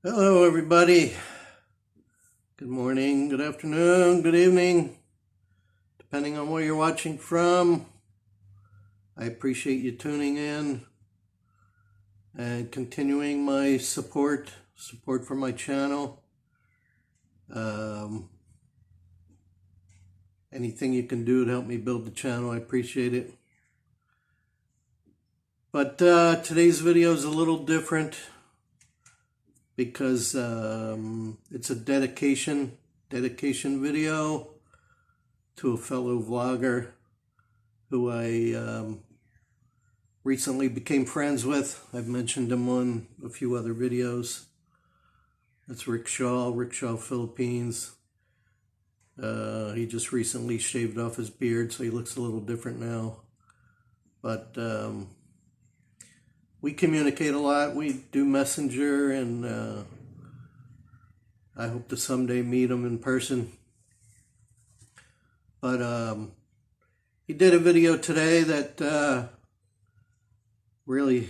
Hello, everybody. Good morning, good afternoon, good evening, depending on where you're watching from. I appreciate you tuning in and continuing my support for my channel. Anything you can do to help me build the channel, I appreciate it. But today's video is a little different because it's a dedication video to a fellow vlogger who I recently became friends with. I've mentioned him on a few other videos. That's Rickshawphilippines. He just recently shaved off his beard, so he looks a little different now. But we communicate a lot. We do Messenger, and I hope to someday meet him in person. But he did a video today that really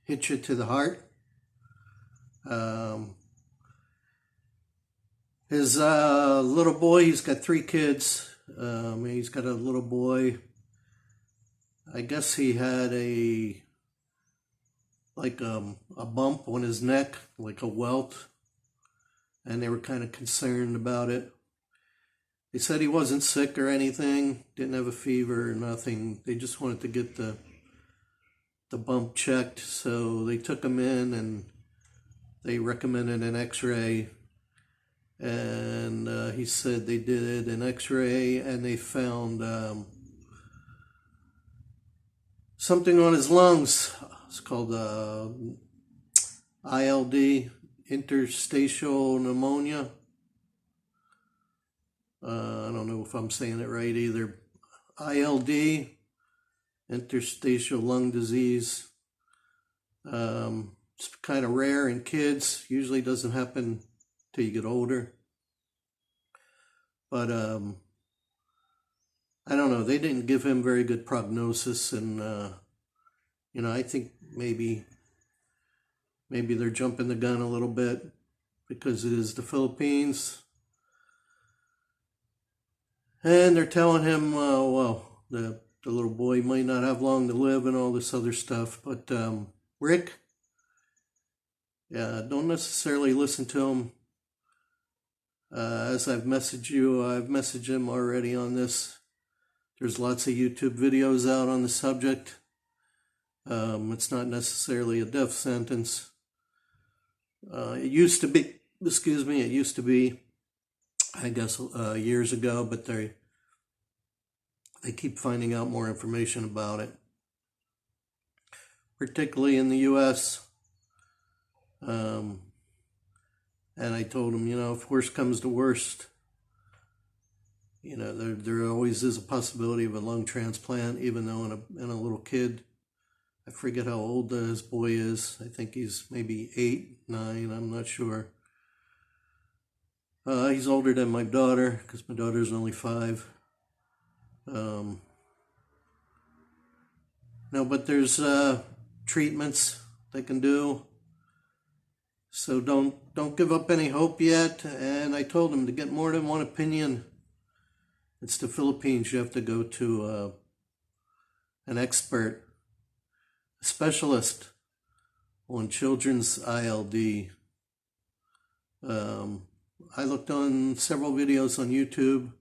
hit you to the heart. His little boy, he's got 3 kids. He's got a little boy. I guess he had a bump on his neck, like a welt, and they were kind of concerned about it. They said he wasn't sick or anything, didn't have a fever or nothing. They just wanted to get the bump checked, so they took him in and they recommended an x-ray. And he said they did an x-ray and they found something on his lungs. It's called ILD, interstitial pneumonia. I don't know if I'm saying it right either. ILD, interstitial lung disease. It's kind of rare in kids. Usually doesn't happen till you get older. But I don't know. They didn't give him very good prognosis, and I think maybe they're jumping the gun a little bit because it is the Philippines. And they're telling him, well, the little boy might not have long to live and all this other stuff. But Rick, yeah, don't necessarily listen to him. As I've messaged you, I've messaged him already on this. There's lots of YouTube videos out on the subject. It's not necessarily a death sentence. It used to be, I guess, years ago, but they keep finding out more information about it, particularly in the U.S. And I told him, if worst comes to worst, there always is a possibility of a lung transplant, even though in a little kid. I forget how old his boy is. I think he's maybe 8, 9, I'm not sure. He's older than my daughter, because my daughter's only 5. No, but there's treatments they can do. So don't give up any hope yet. And I told him to get more than one opinion. It's the Philippines. You have to go to an expert, a specialist on children's ILD. I looked on several videos on YouTube.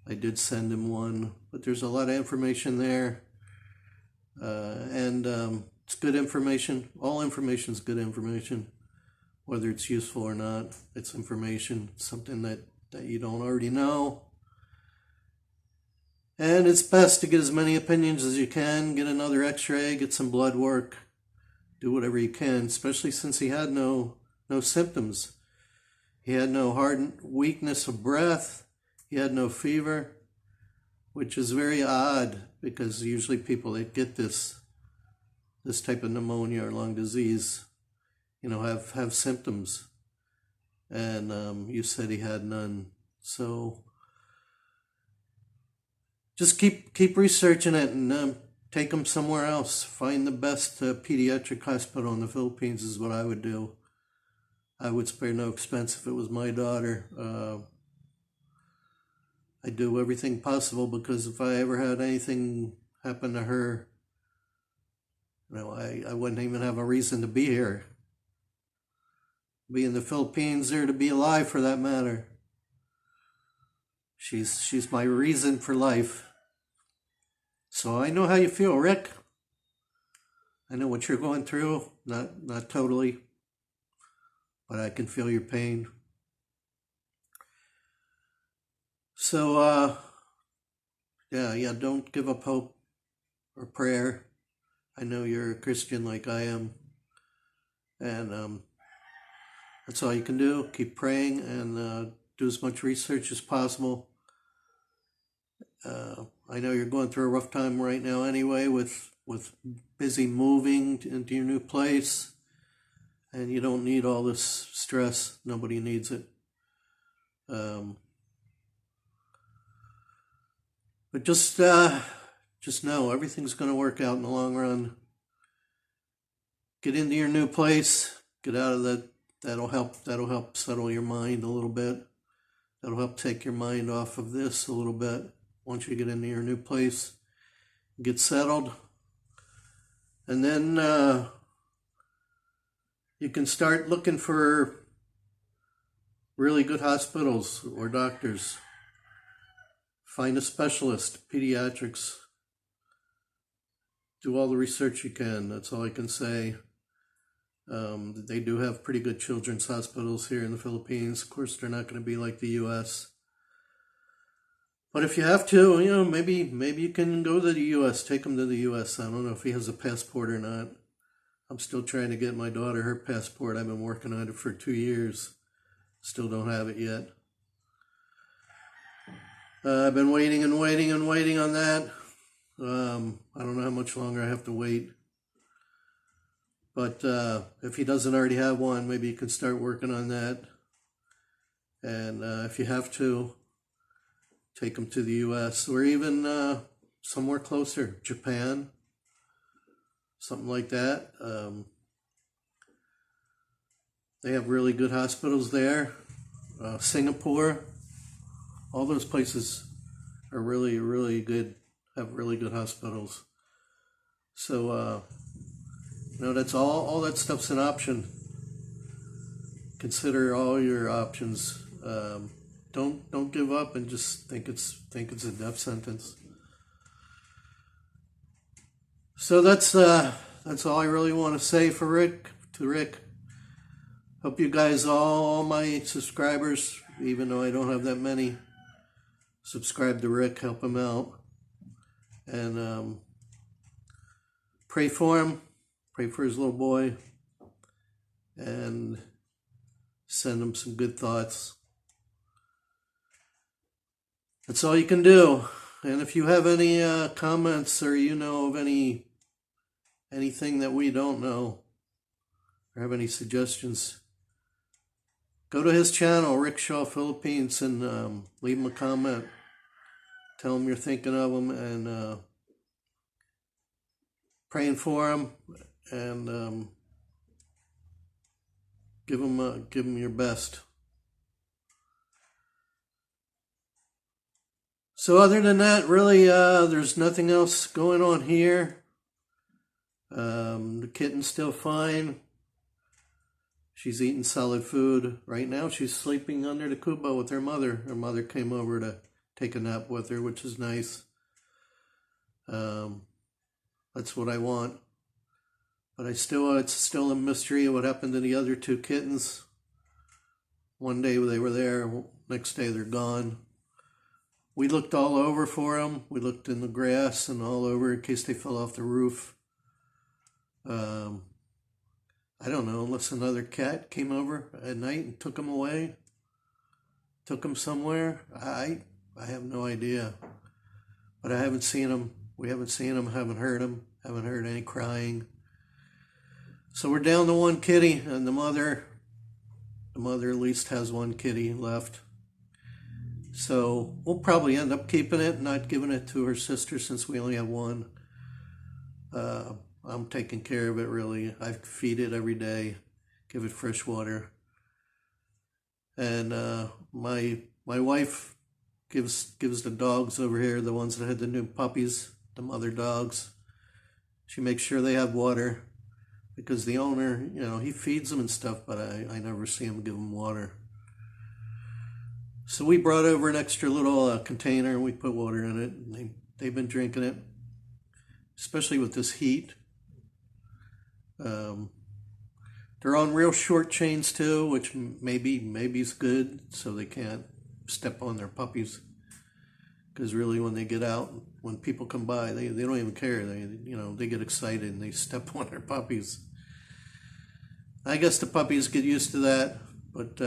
I did send him one, but there's a lot of information there. And it's good information. All information is good information. Whether it's useful or not, it's information. It's something that you don't already know. And it's best to get as many opinions as you can. Get another x-ray, get some blood work. Do whatever you can, especially since he had no symptoms. He had no weakness of breath. He had no fever, which is very odd because usually people that get this type of pneumonia or lung disease, have symptoms. And you said he had none. So just keep researching it and take him somewhere else. Find the best pediatric hospital in the Philippines is what I would do. I would spare no expense if it was my daughter. I do everything possible, because if I ever had anything happen to her, I wouldn't even have a reason to be here. Be in the Philippines, or to be alive for that matter. She's my reason for life. So I know how you feel, Rick. I know what you're going through. Not totally, but I can feel your pain. So yeah, don't give up hope or prayer. I know you're a Christian like I am, and that's all you can do. Keep praying and do as much research as possible. I know you're going through a rough time right now anyway, with busy moving into your new place, and you don't need all this stress. Nobody needs it. But just know everything's going to work out in the long run. Get into your new place. Get out of that. That'll help settle your mind a little bit. That'll help take your mind off of this a little bit. Once you get into your new place, get settled, and then you can start looking for really good hospitals or doctors. Find a specialist, pediatrics. Do all the research you can. That's all I can say. They do have pretty good children's hospitals here in the Philippines. Of course, they're not going to be like the U.S. But if you have to, maybe you can go to the U.S. Take him to the U.S. I don't know if he has a passport or not. I'm still trying to get my daughter her passport. I've been working on it for 2 years. Still don't have it yet. I've been waiting on that. I don't know how much longer I have to wait. But if he doesn't already have one, maybe you can start working on that. And if you have to, take him to the U.S. or even somewhere closer, Japan, something like that. They have really good hospitals there. Singapore, all those places are really, really good, have really good hospitals. So, that's all that stuff's an option. Consider all your options. Don't give up and just think it's a death sentence. So that's all I really want to say for Rick. Hope you guys, all my subscribers, even though I don't have that many, subscribe to Rick. Help him out, and pray for him. Pray for his little boy, and send him some good thoughts. That's all you can do. And if you have any comments, or of anything that we don't know, or have any suggestions, go to his channel, Rickshawphilippines, and leave him a comment. Tell him you're thinking of him and praying for him, and give him your best. So other than that, really, there's nothing else going on here. The kitten's still fine. She's eating solid food. Right now, she's sleeping under the kubo with her mother. Her mother came over to take a nap with her, which is nice. That's what I want. But it's still a mystery what happened to the other 2 kittens. One day they were there, next day they're gone. We looked all over for them. We looked in the grass and all over in case they fell off the roof. I don't know, unless another cat came over at night and took them away. Took them somewhere. I have no idea. But I haven't seen them. We haven't seen them, haven't heard them. Haven't heard any crying. So we're down to 1 kitty, and the mother at least has 1 kitty left. So we'll probably end up keeping it, not giving it to her sister since we only have 1. I'm taking care of it, really. I feed it every day, give it fresh water. And my wife gives the dogs over here, the ones that had the new puppies, the mother dogs. She makes sure they have water because the owner, he feeds them and stuff, but I never see him give them water. So we brought over an extra little container and we put water in it. And they've been drinking it, especially with this heat. They're on real short chains too, which maybe is good, so they can't step on their puppies. Because really, when they get out, when people come by, they don't even care. They get excited and they step on their puppies. I guess the puppies get used to that, but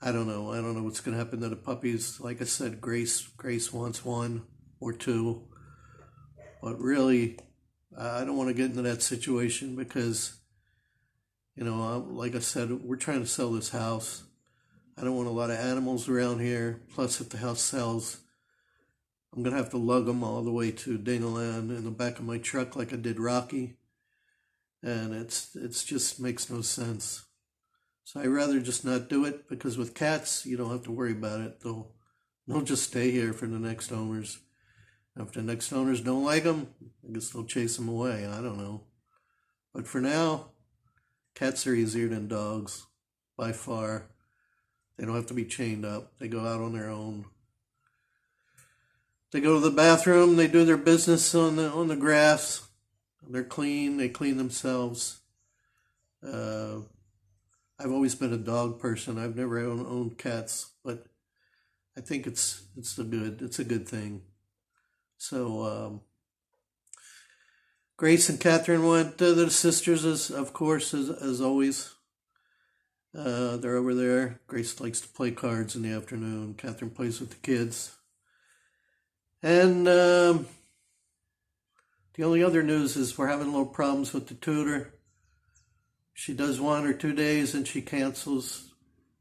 I don't know. I don't know what's going to happen to the puppies. Like I said, Grace wants one or two, but really, I don't want to get into that situation because, like I said, we're trying to sell this house. I don't want a lot of animals around here. Plus, if the house sells, I'm going to have to lug them all the way to Danaland in the back of my truck like I did Rocky. And it's just makes no sense. So I'd rather just not do it because with cats, you don't have to worry about it. They'll just stay here for the next owners. If the next owners don't like them, I guess they'll chase them away. I don't know. But for now, cats are easier than dogs by far. They don't have to be chained up. They go out on their own. They go to the bathroom. They do their business on the grass. They're clean. They clean themselves. I've always been a dog person. I've never owned cats, but I think it's a good thing. So Grace and Catherine went to the sisters, as always. They're over there. Grace likes to play cards in the afternoon. Catherine plays with the kids. And the only other news is we're having little problems with the tutor. She does 1 or 2 days and she cancels.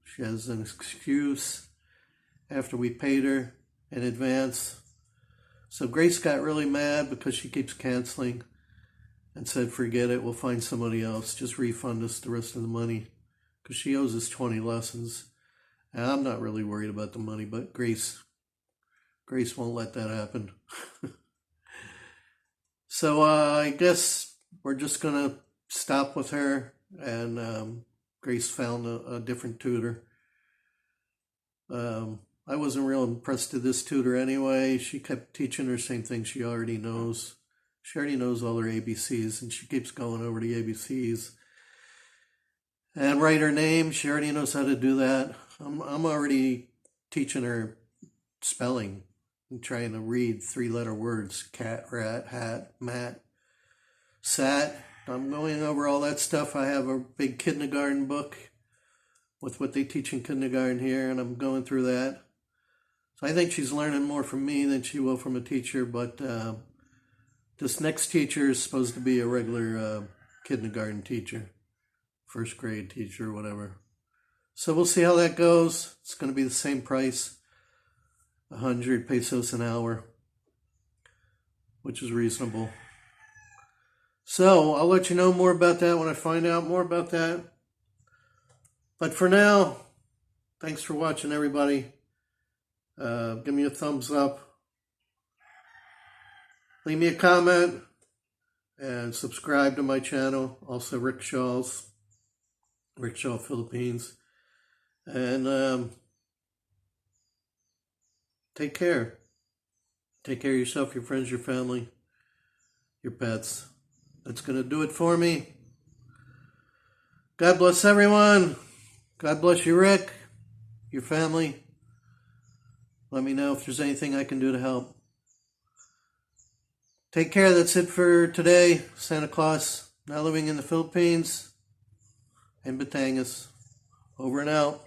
She has an excuse after we paid her in advance. So Grace got really mad because she keeps canceling and said, forget it, we'll find somebody else. Just refund us the rest of the money because she owes us 20 lessons. And I'm not really worried about the money, but Grace won't let that happen. So I guess we're just going to stop with her. And Grace found a different tutor. I wasn't real impressed with this tutor anyway. She kept teaching her same thing she already knows. She already knows all her ABCs, and she keeps going over the ABCs. And write her name, she already knows how to do that. I'm already teaching her spelling. I'm trying to read 3-letter words. Cat, rat, hat, mat, sat. I'm going over all that stuff. I have a big kindergarten book with what they teach in kindergarten here, and I'm going through that. So I think she's learning more from me than she will from a teacher, but this next teacher is supposed to be a regular kindergarten teacher, first grade teacher, whatever. So we'll see how that goes. It's going to be the same price, 100 pesos an hour, which is reasonable. So I'll let you know more about that when I find out more about that. But for now, thanks for watching, everybody. Give me a thumbs up. Leave me a comment. And subscribe to my channel. Also Rickshawphilippines. And take care. Take care of yourself, your friends, your family, your pets. That's going to do it for me. God bless everyone. God bless you, Rick, your family. Let me know if there's anything I can do to help. Take care. That's it for today. Santa Claus, now living in the Philippines, in Batangas. Over and out.